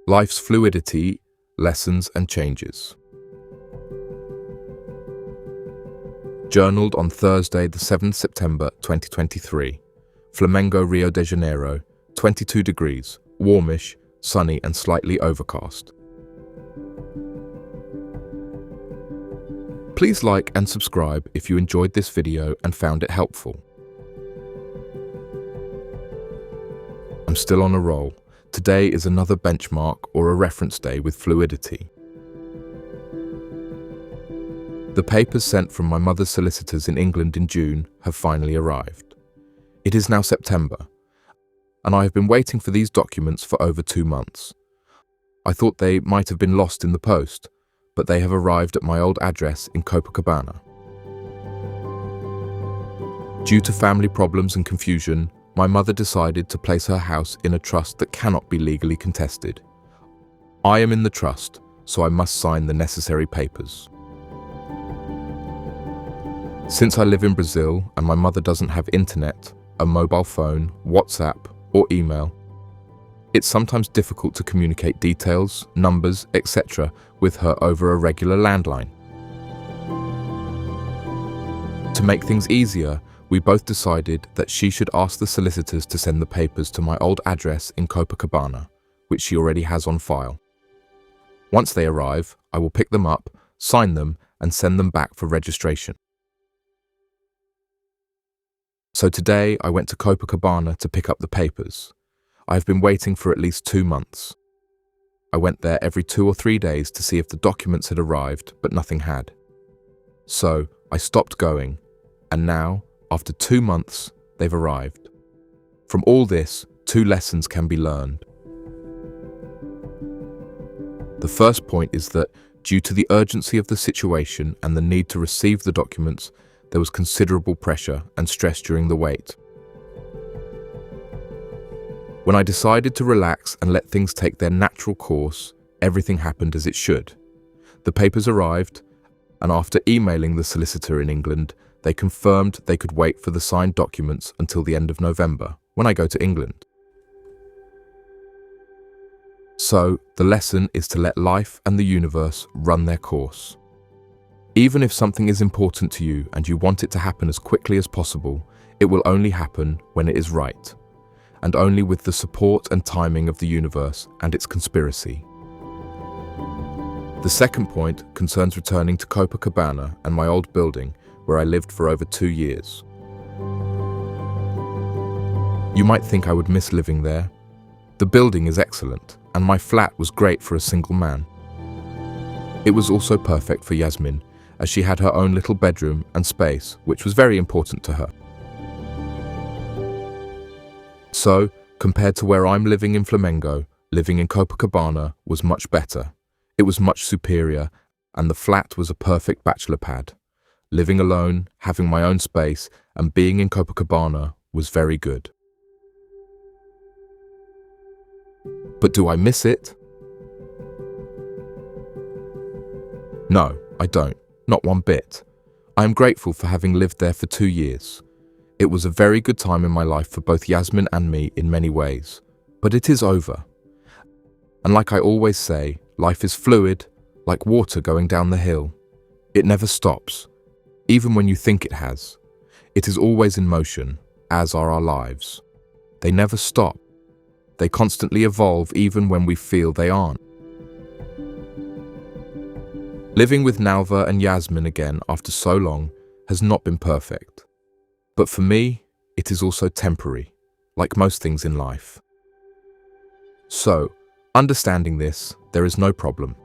Life's fluidity, lessons and changes. Journaled on Thursday, the 7th September 2023. Flamengo, Rio de Janeiro, 22 degrees, warmish, sunny and slightly overcast. Please like and subscribe if you enjoyed this video and found it helpful. I'm still on a roll. Today is another benchmark or a reference day with Fluidity. The papers sent from my mother's solicitors in England in June have finally arrived. It is now September, and I have been waiting for these documents for over 2 months. I thought they might have been lost in the post, but they have arrived at my old address in Copacabana. Due to family problems and confusion, my mother decided to place her house in a trust that cannot be legally contested. I am in the trust, so I must sign the necessary papers. Since I live in Brazil and my mother doesn't have internet, a mobile phone, WhatsApp, or email, it's sometimes difficult to communicate details, numbers, etc. with her over a regular landline. To make things easier, we both decided that she should ask the solicitors to send the papers to my old address in Copacabana, which she already has on file. Once they arrive, I will pick them up, sign them, and send them back for registration. So today I went to Copacabana to pick up the papers. I have been waiting for at least 2 months. I went there every 2 or 3 days to see if the documents had arrived, but nothing had. So I stopped going, and now, after 2 months, they've arrived. From all this, 2 lessons can be learned. The first point is that, due to the urgency of the situation and the need to receive the documents, there was considerable pressure and stress during the wait. When I decided to relax and let things take their natural course, everything happened as it should. The papers arrived, and after emailing the solicitor in England, they confirmed they could wait for the signed documents until the end of November, when I go to England. So, the lesson is to let life and the universe run their course. Even if something is important to you and you want it to happen as quickly as possible, it will only happen when it is right, and only with the support and timing of the universe and its conspiracy. The second point concerns returning to Copacabana and my old building, where I lived for over 2 years. You might think I would miss living there. The building is excellent, and my flat was great for a single man. It was also perfect for Yasmin, as she had her own little bedroom and space, which was very important to her. So, compared to where I'm living in Flamengo, living in Copacabana was much better. It was much superior, and the flat was a perfect bachelor pad. Living alone, having my own space, and being in Copacabana was very good. But do I miss it? No, I don't. Not one bit. I am grateful for having lived there for 2 years. It was a very good time in my life for both Yasmin and me in many ways. But it is over. And like I always say, life is fluid, like water going down the hill. It never stops, even when you think it has. It is always in motion, as are our lives. They never stop. They constantly evolve even when we feel they aren't. Living with Nalva and Yasmin again after so long has not been perfect. But for me, it is also temporary, like most things in life. So, understanding this, there is no problem.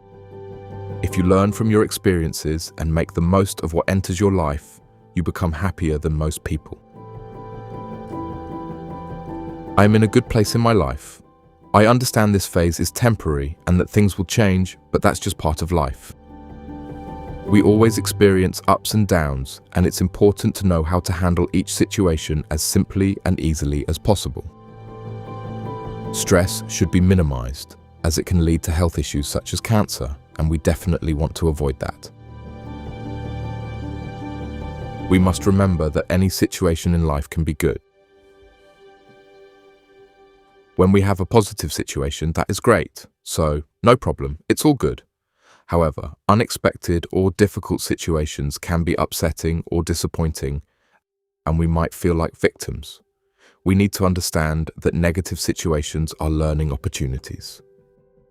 If you learn from your experiences and make the most of what enters your life, you become happier than most people. I am in a good place in my life. I understand this phase is temporary and that things will change, but that's just part of life. We always experience ups and downs, and it's important to know how to handle each situation as simply and easily as possible. Stress should be minimized, as it can lead to health issues such as cancer, and we definitely want to avoid that. We must remember that any situation in life can be good. When we have a positive situation, that is great. So, no problem, it's all good. However, unexpected or difficult situations can be upsetting or disappointing, and we might feel like victims. We need to understand that negative situations are learning opportunities.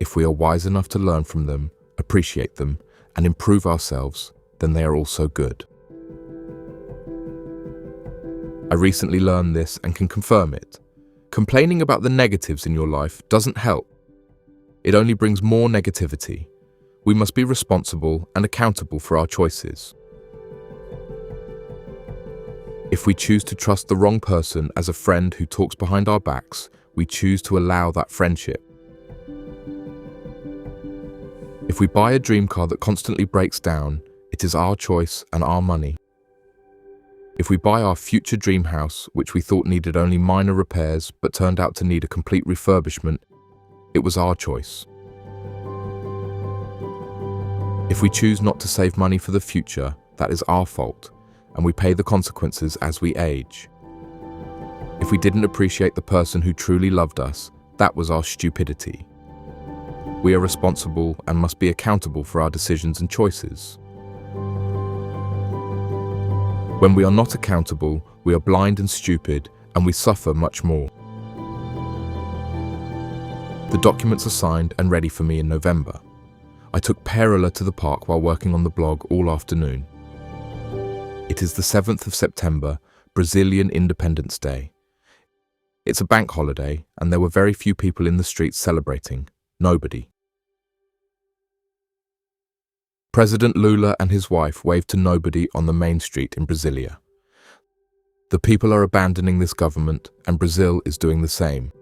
If we are wise enough to learn from them, appreciate them, and improve ourselves, then they are also good. I recently learned this and can confirm it. Complaining about the negatives in your life doesn't help. It only brings more negativity. We must be responsible and accountable for our choices. If we choose to trust the wrong person as a friend who talks behind our backs, we choose to allow that friendship. If we buy a dream car that constantly breaks down, it is our choice and our money. If we buy our future dream house, which we thought needed only minor repairs but turned out to need a complete refurbishment, it was our choice. If we choose not to save money for the future, that is our fault, and we pay the consequences as we age. If we didn't appreciate the person who truly loved us, that was our stupidity. We are responsible and must be accountable for our decisions and choices. When we are not accountable, we are blind and stupid, and we suffer much more. The documents are signed and ready for me in November. I took Perla to the park while working on the blog all afternoon. It is the 7th of September, Brazilian Independence Day. It's a bank holiday, and there were very few people in the streets celebrating. Nobody. President Lula and his wife waved to nobody on the main street in Brasilia. The people are abandoning this government, and Brazil is doing the same.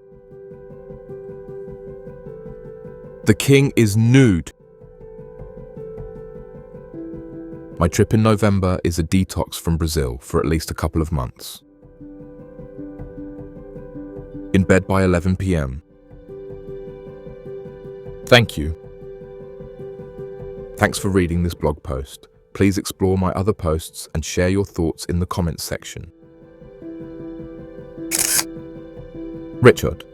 The king is nude. My trip in November is a detox from Brazil for at least a couple of months. In bed by 11 p.m. Thank you. Thanks for reading this blog post. Please explore my other posts and share your thoughts in the comments section. Richard.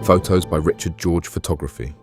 Photos by Richard George Photography.